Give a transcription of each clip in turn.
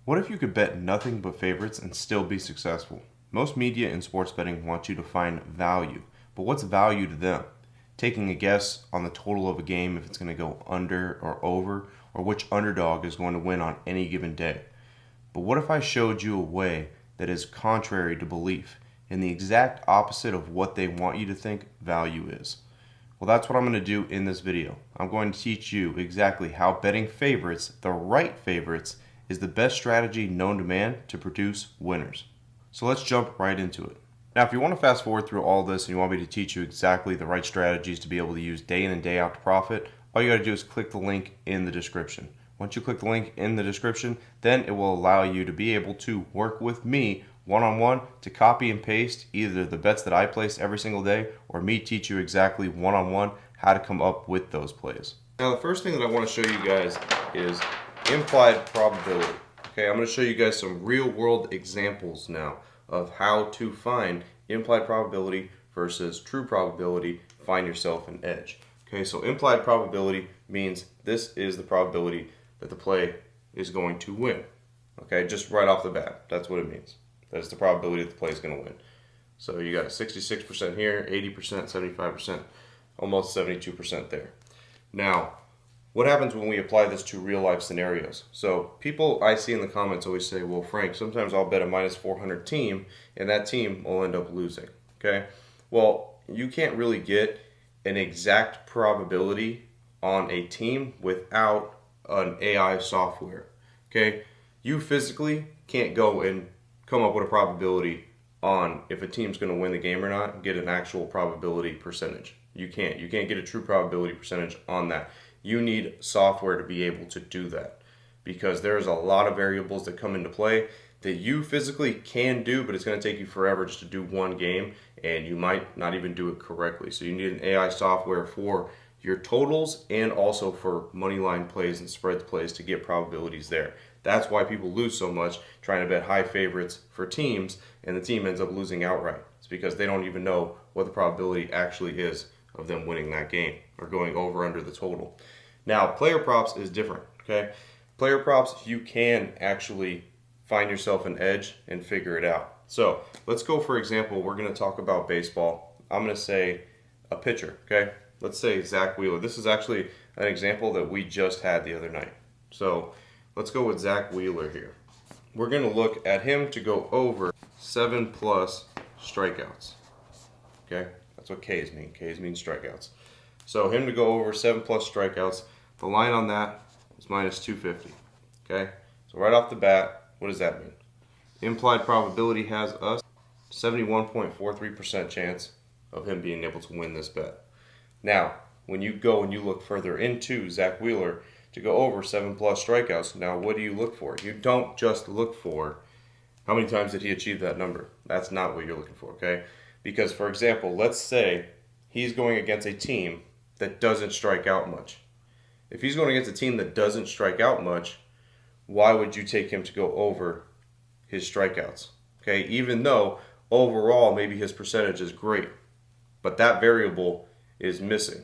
What if you could bet nothing but favorites and still be successful? Most media in sports betting want you to find value, but what's value to them? Taking a guess on the total of a game, if it's going to go under or over, or which underdog is going to win on any given day. But what if I showed you a way that is contrary to belief and the exact opposite of what they want you to think value is? Well, that's what I'm going to do in this video. I'm going to teach you exactly how betting favorites, the right favorites, is the best strategy known to man to produce winners. So let's jump right into it. Now, if you want to fast forward through all this and you want me to teach you exactly the right strategies to be able to use day in and day out to profit, all you got to do is click the link in the description. Once you click the link in the description, then it will allow you to be able to work with me one-on-one to copy and paste either the bets that I place every single day or me teach you exactly one-on-one how to come up with those plays. Now, the first thing that I want to show you guys is implied probability. Okay, I'm going to show you guys some real world examples now of how to find implied probability versus true probability, find yourself an edge. Okay, so implied probability means this is the probability that the play is going to win. Okay, just right off the bat, that's what it means. That's the probability that the play is going to win. So you got 66% here, 80%, 75%, almost 72% there. Now, what happens when we apply this to real life scenarios? So people I see in the comments always say, well, Frank, sometimes I'll bet a minus 400 team and that team will end up losing. Okay, well, you can't really get an exact probability on a team without an AI software. Okay, you physically can't go and come up with a probability on if a team's going to win the game or not and get an actual probability percentage. You can't get a true probability percentage on that. You need software to be able to do that because there's a lot of variables that come into play that you physically can do, but it's going to take you forever just to do one game and you might not even do it correctly. So you need an AI software for your totals and also for money line plays and spread plays to get probabilities there. That's why people lose so much trying to bet high favorites for teams and the team ends up losing outright. It's because they don't even know what the probability actually is of them winning that game or going over under the total. Now, player props is different, okay? Player props, you can actually find yourself an edge and figure it out. So let's go, for example, we're going to talk about baseball. I'm going to say a pitcher, okay? Let's say Zach Wheeler. This is actually an example that we just had the other night. So let's go with Zach Wheeler here. We're going to look at him to go over 7+ strikeouts, okay? That's what Ks mean. Ks mean strikeouts. So him to go over 7+ strikeouts, the line on that is minus 250. Okay? So right off the bat, what does that mean? Implied probability has us 71.43% chance of him being able to win this bet. Now, when you go and you look further into Zach Wheeler to go over 7+ strikeouts, now what do you look for? You don't just look for how many times did he achieve that number. That's not what you're looking for, okay? Because, for example, let's say he's going against a team that doesn't strike out much. If he's going against a team that doesn't strike out much, why would you take him to go over his strikeouts? Okay, even though overall maybe his percentage is great, but that variable is missing.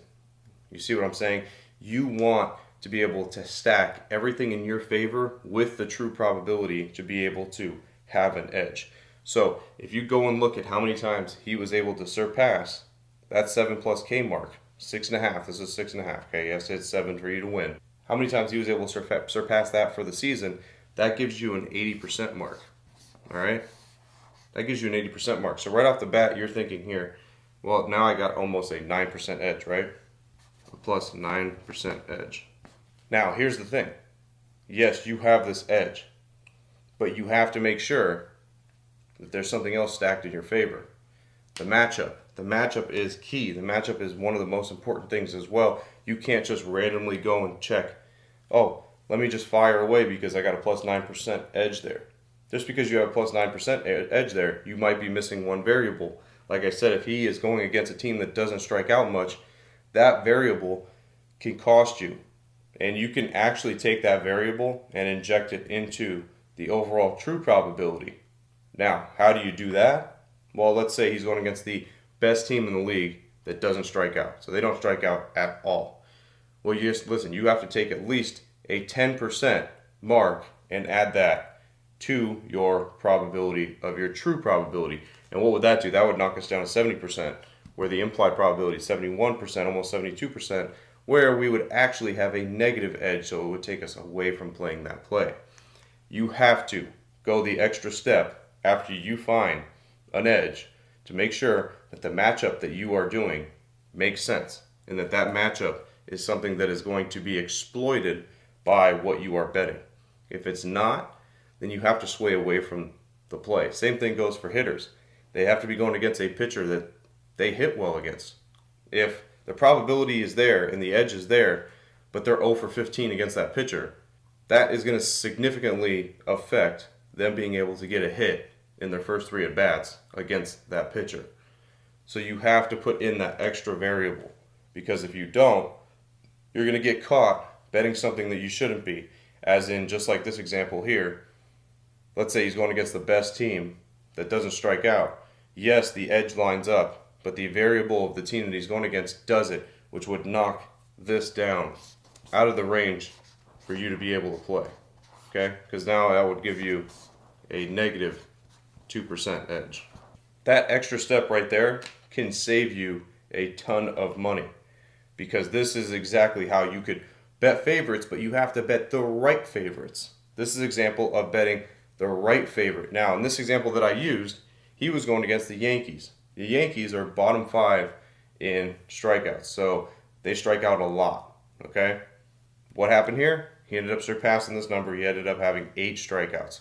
You see what I'm saying? You want to be able to stack everything in your favor with the true probability to be able to have an edge. So if you go and look at how many times he was able to surpass that 7+ K mark, 6.5, this is 6.5, okay, yes, it's 7 for you to win. How many times he was able to surpass that for the season, that gives you an 80% mark, all right? That gives you an 80% mark. So right off the bat, you're thinking here, well, now I got almost a 9% edge, right? A plus 9% edge. Now, here's the thing. Yes, you have this edge, but you have to make sure that there's something else stacked in your favor. The matchup. The matchup is key. The matchup is one of the most important things as well. You can't just randomly go and check, oh, let me just fire away because I got a plus 9% edge there. Just because you have a plus 9% edge there, you might be missing one variable. Like I said, if he is going against a team that doesn't strike out much, that variable can cost you. And you can actually take that variable and inject it into the overall true probability. Now, how do you do that? Well, let's say he's going against the best team in the league that doesn't strike out. So they don't strike out at all. Well, you just listen, you have to take at least a 10% mark and add that to your probability of your true probability. And what would that do? That would knock us down to 70%, where the implied probability is 71%, almost 72%, where we would actually have a negative edge, so it would take us away from playing that play. You have to go the extra step after you find an edge to make sure that the matchup that you are doing makes sense and that that matchup is something that is going to be exploited by what you are betting. If it's not, then you have to sway away from the play. Same thing goes for hitters. They have to be going against a pitcher that they hit well against. If the probability is there and the edge is there, but they're 0 for 15 against that pitcher, that is going to significantly affect them being able to get a hit in their first 3 at-bats against that pitcher. So you have to put in that extra variable, because if you don't, you're going to get caught betting something that you shouldn't be. As in, just like this example here, let's say he's going against the best team that doesn't strike out. Yes, the edge lines up, but the variable of the team that he's going against does it, which would knock this down out of the range for you to be able to play. Okay? Because now that would give you a negative 2% edge. That extra step right there can save you a ton of money, because this is exactly how you could bet favorites, but you have to bet the right favorites. This is an example of betting the right favorite. Now, in this example that I used, he was going against the Yankees. The Yankees are bottom 5 in strikeouts, so they strike out a lot. Okay? What happened here? He ended up surpassing this number. He ended up having 8 strikeouts.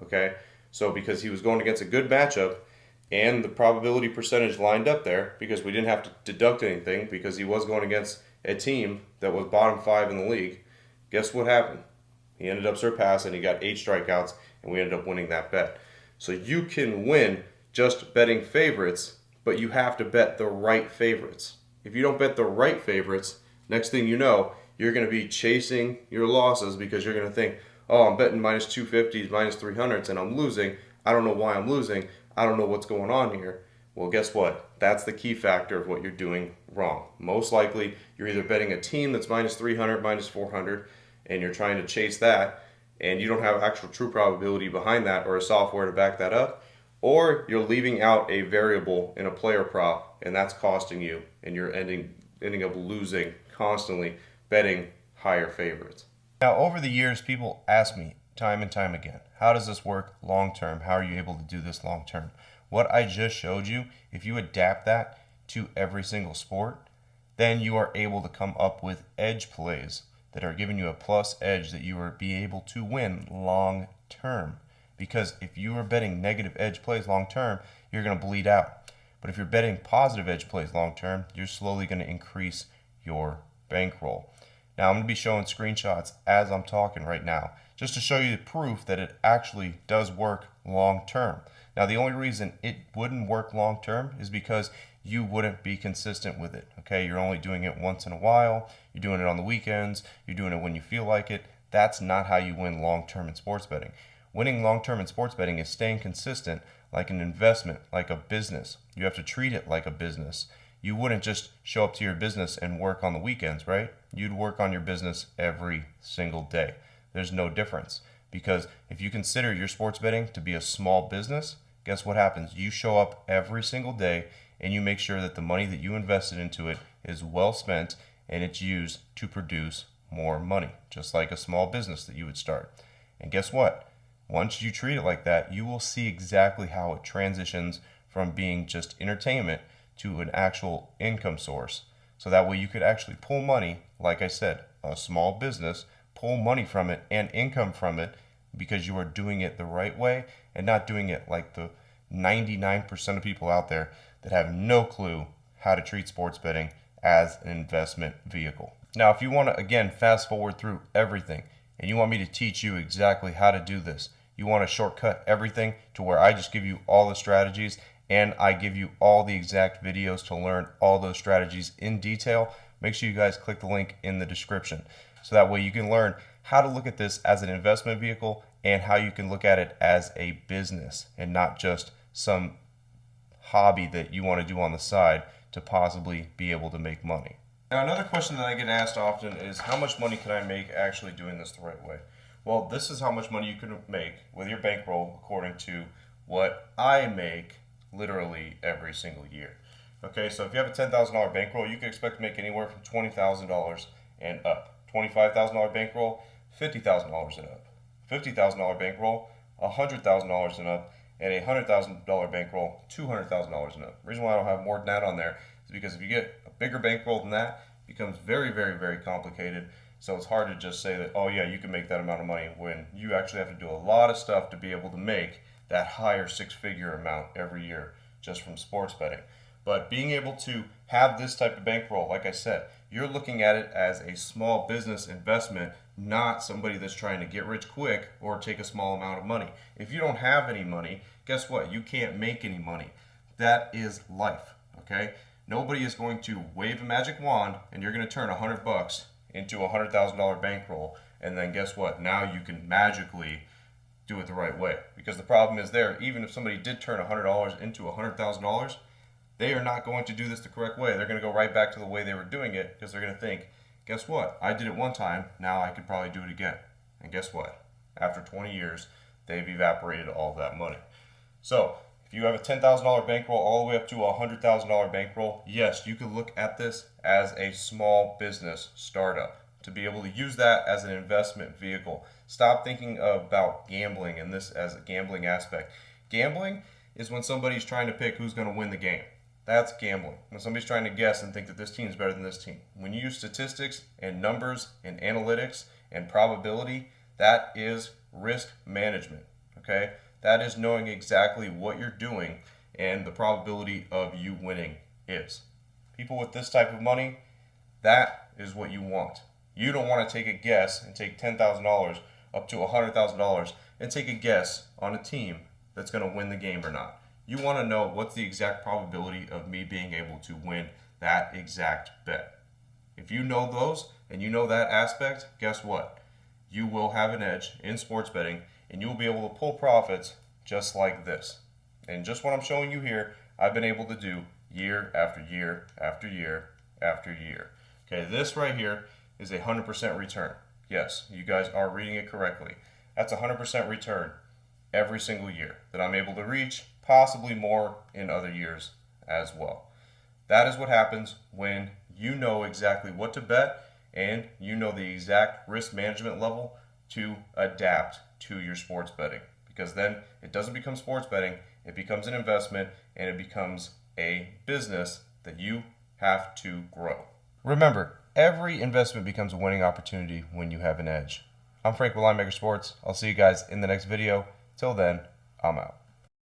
Okay? So because he was going against a good matchup, and the probability percentage lined up there, because we didn't have to deduct anything, because he was going against a team that was bottom 5 in the league, guess what happened? He ended up surpassing, he got 8 strikeouts, and we ended up winning that bet. So you can win just betting favorites, but you have to bet the right favorites. If you don't bet the right favorites, next thing you know, you're going to be chasing your losses, because you're going to think, oh, I'm betting minus 250s, minus 300s, and I'm losing. I don't know why I'm losing. I don't know what's going on here. Well, guess what? That's the key factor of what you're doing wrong. Most likely, you're either betting a team that's minus 300, minus 400, and you're trying to chase that, and you don't have actual true probability behind that or a software to back that up, or you're leaving out a variable in a player prop, and that's costing you, and you're ending up losing constantly betting higher favorites. Now, over the years, people ask me time and time again, how does this work long term? How are you able to do this long term? What I just showed you, if you adapt that to every single sport, then you are able to come up with edge plays that are giving you a plus edge that you will be able to win long term. Because if you are betting negative edge plays long term, you're going to bleed out. But if you're betting positive edge plays long term, you're slowly going to increase your bankroll. Now, I'm going to be showing screenshots as I'm talking right now, just to show you the proof that it actually does work long term. Now, the only reason it wouldn't work long term is because you wouldn't be consistent with it. Okay, you're only doing it once in a while, you're doing it on the weekends, you're doing it when you feel like it. That's not how you win long term in sports betting. Winning long term in sports betting is staying consistent, like an investment, like a business. You have to treat it like a business. You wouldn't just show up to your business and work on the weekends, right? You'd work on your business every single day. There's no difference, because if you consider your sports betting to be a small business, guess what happens? You show up every single day and you make sure that the money that you invested into it is well spent and it's used to produce more money, just like a small business that you would start. And guess what? Once you treat it like that, you will see exactly how it transitions from being just entertainment to an actual income source. So that way you could actually pull money, like I said, a small business, pull money from it and income from it, because you are doing it the right way and not doing it like the 99% of people out there that have no clue how to treat sports betting as an investment vehicle. Now, if you want to, again, fast forward through everything and you want me to teach you exactly how to do this, you want to shortcut everything to where I just give you all the strategies and I give you all the exact videos to learn all those strategies in detail, make sure you guys click the link in the description. So that way you can learn how to look at this as an investment vehicle and how you can look at it as a business and not just some hobby that you want to do on the side to possibly be able to make money. Now, another question that I get asked often is, how much money can I make actually doing this the right way? Well, this is how much money you can make with your bankroll according to what I make literally every single year. Okay, so if you have a $10,000 bankroll, you can expect to make anywhere from $20,000 and up. $25,000 bankroll, $50,000 and up. $50,000 bankroll, $100,000 and up, and a $100,000 bankroll, $200,000 and up. The reason why I don't have more than that on there is because if you get a bigger bankroll than that, it becomes very, very, very complicated. So it's hard to just say that, oh yeah, you can make that amount of money when you actually have to do a lot of stuff to be able to make that higher six-figure amount every year just from sports betting. But being able to have this type of bankroll, like I said, you're looking at it as a small business investment, not somebody that's trying to get rich quick or take a small amount of money. If you don't have any money, guess what? You can't make any money. That is life, okay? Nobody is going to wave a magic wand and you're going to turn $100 into a $100,000 bankroll, and then guess what? Now you can magically do it the right way. Because the problem is there, even if somebody did turn $100 into $100,000, they are not going to do this the correct way. They're going to go right back to the way they were doing it because they're going to think, guess what? I did it one time, now I could probably do it again. And guess what? After 20 years, they've evaporated all of that money. So if you have a $10,000 bankroll all the way up to a $100,000 bankroll, yes, you could look at this as a small business startup to be able to use that as an investment vehicle. Stop thinking about gambling and this as a gambling aspect. Gambling is when somebody's trying to pick who's going to win the game. That's gambling. When somebody's trying to guess and think that this team is better than this team. When you use statistics and numbers and analytics and probability, that is risk management, okay? That is knowing exactly what you're doing and the probability of you winning is. People with this type of money, that is what you want. You don't want to take a guess and take $10,000 up to $100,000 and take a guess on a team that's going to win the game or not. You want to know what's the exact probability of me being able to win that exact bet. If you know those and you know that aspect, guess what? You will have an edge in sports betting and you will be able to pull profits just like this. And just what I'm showing you here, I've been able to do year after year after year after year. Okay, this right here is a 100% return. Yes, you guys are reading it correctly. That's a 100% return every single year that I'm able to reach, possibly more in other years as well. That is what happens when you know exactly what to bet and you know the exact risk management level to adapt to your sports betting. Because then it doesn't become sports betting, it becomes an investment and it becomes a business that you have to grow. Remember, every investment becomes a winning opportunity when you have an edge. I'm Frank with Linemaker Sports. I'll see you guys in the next video. Till then, I'm out.